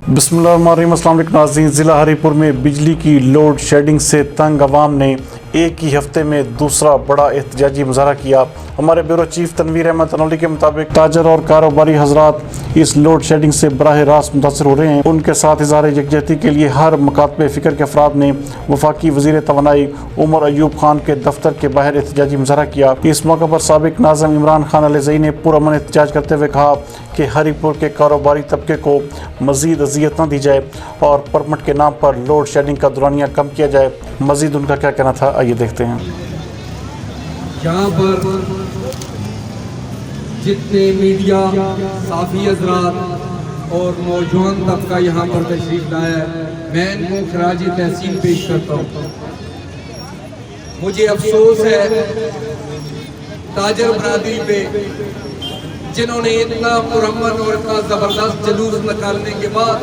बिस्मिल्लाहिर्रहमानिर्रहीम। अस्सलाम वालेकुम नाज़रीन। ज़िला हरीपुर में बिजली की लोड शेडिंग से तंग आवाम ने एक ही हफ्ते में दूसरा बड़ा एहतजाजी मुजाहरा किया। हमारे ब्यूरो चीफ तनवीर अहमद अनौली के मुताबिक ताजर और कारोबारी हजरात इस लोड शेडिंग से बराह रास्त मुतासर हो रहे हैं। उनके साथ इज़हार यकजहती के लिए हर मकातबे फ़िक्र के अफराद ने वफाकी वज़ीर तवानाई उमर अयूब खान के दफ्तर के बाहर एहतजाजी मुजाहरा किया। इस मौके पर साबिक नाज़िम इमरान खान अलज़ई ने पुरअमन एहतजाज करते हुए कहा कि हरीपुर के कारोबारी तबके को मज़ीद अजियत न दी जाए और परमिट के नाम पर लोड शेडिंग का दुरानिया कम किया जाए। मज़ीद उनका क्या कहना था, आइए देखते हैं। यहाँ पर जितने मीडिया साफ़ी हज़रात और नौजवान तबका यहाँ पर तशरीफ लाया है, मैं इनको खराज तहसीन पेश करता हूँ। मुझे अफसोस है ताजर बरादरी पे, जिन्होंने इतना पुरअमन और इतना ज़बरदस्त जुलूस निकालने के बाद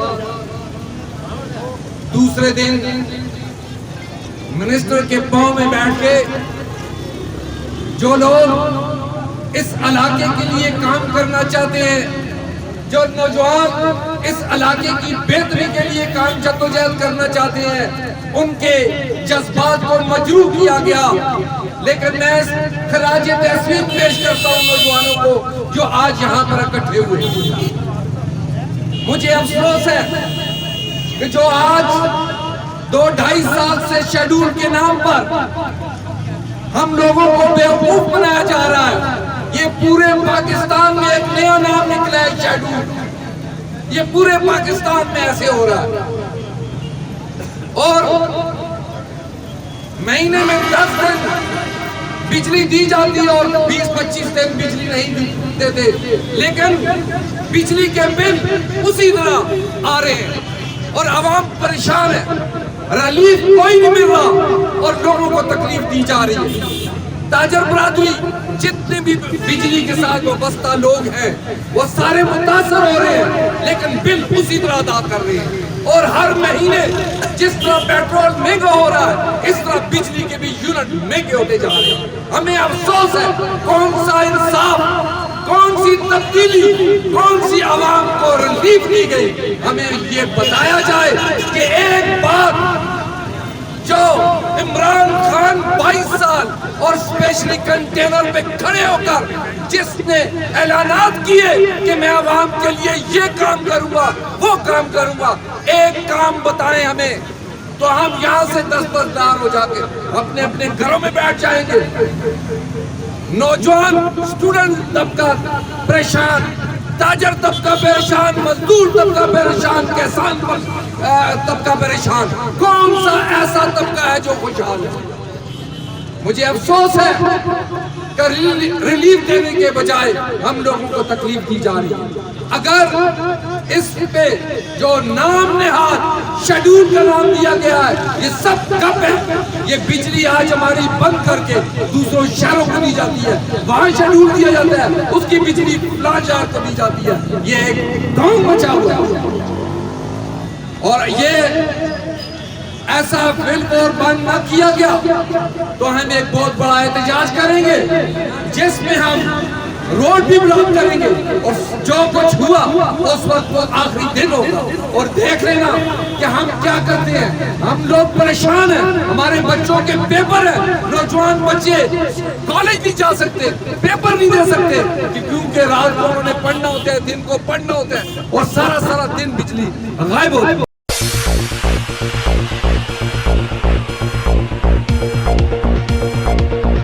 दूसरे दिन मिनिस्टर के पांव में बैठ के जो लोग इस इलाके के लिए काम करना चाहते हैं, जो नौजवान इस इलाके की बेहतरी के लिए काम जद्दोजहद करना चाहते हैं, उनके जज्बात को मजरूह किया गया। लेकिन मैं खराज तहसीन पेश करता हूँ नौजवानों को जो आज यहाँ पर इकट्ठे हुए। मुझे अफसोस है कि जो आज 2-2.5 साल से शेड्यूल के नाम पर हम लोगों को बेवकूफ बनाया जा रहा है। ये पूरे पाकिस्तान में एक नया नाम निकला है शेड्यूल। ये पूरे पाकिस्तान में ऐसे हो रहा है और महीने में 10 दिन बिजली दी जाती है और 20-25 दिन बिजली नहीं देते, लेकिन बिजली के बिल उसी तरह आ रहे हैं और आवाम परेशान है। रिलीफ कोई नहीं मिल रहा और लोगों को तकलीफ दी जा रही है। ताजर बरादरी जितने भी बिजली के साथ वाबस्ता लोग हैं वो सारे मुतासर हो रहे हैं, लेकिन बिल उसी तरह अदा कर रहे हैं। और हर महीने जिस तरह पेट्रोल महंगा हो रहा है, इस तरह बिजली के भी यूनिट महंगे होते जा रहे हैं। हमें अफसोस है, कौन सा इंसाफ, कौन सी तब्दीली, कौन सी आवाम को रिलीफ दी गई। हमें ये बताया जाए कि एक बात जो इमरान खान 22 साल और स्पेशली कंटेनर पे खड़े होकर जिसने ऐलानात किए कि मैं आवाम के लिए ये काम करूंगा, वो काम करूंगा, एक काम बताएं हमें, तो हम यहाँ से दस्तबरदार हो जाके अपने अपने घरों में बैठ जाएंगे। नौजवान स्टूडेंट तबका परेशान, ताजर तबका परेशान, मजदूर तबका परेशान, किसान तबका परेशान। कौन सा ऐसा तबका है जो खुशहाल है? मुझे अफसोस है कि रिलीफ देने के बजाय हम लोगों को तकलीफ दी जा रही है। अगर इस पे जो नाम नेहाद शेड्यूल का नाम दिया गया है, ये सब कब है? ये बिजली आज हमारी बंद करके दूसरों शहरों को दी जाती है, वहां शेड्यूल दिया जाता है, उसकी बिजली फलां शहर को दी जाती है। ये एक गांव बचा हुआ है और ये ऐसा बिल्कुल बंद न किया गया तो हम एक बहुत बड़ा एहतजाज करेंगे, जिसमें हम रोड भी ब्लॉक करेंगे और जो कुछ हुआ उस वक्त वो आखिरी दिन होगा। और देख लेना कि हम क्या करते हैं। हम लोग परेशान हैं, हमारे बच्चों के पेपर हैं, नौजवान बच्चे कॉलेज नहीं जा सकते, पेपर नहीं दे सकते क्योंकि रात को उन्होंने पढ़ना होता है, दिन को पढ़ना होता है और सारा दिन बिजली गायब होती है।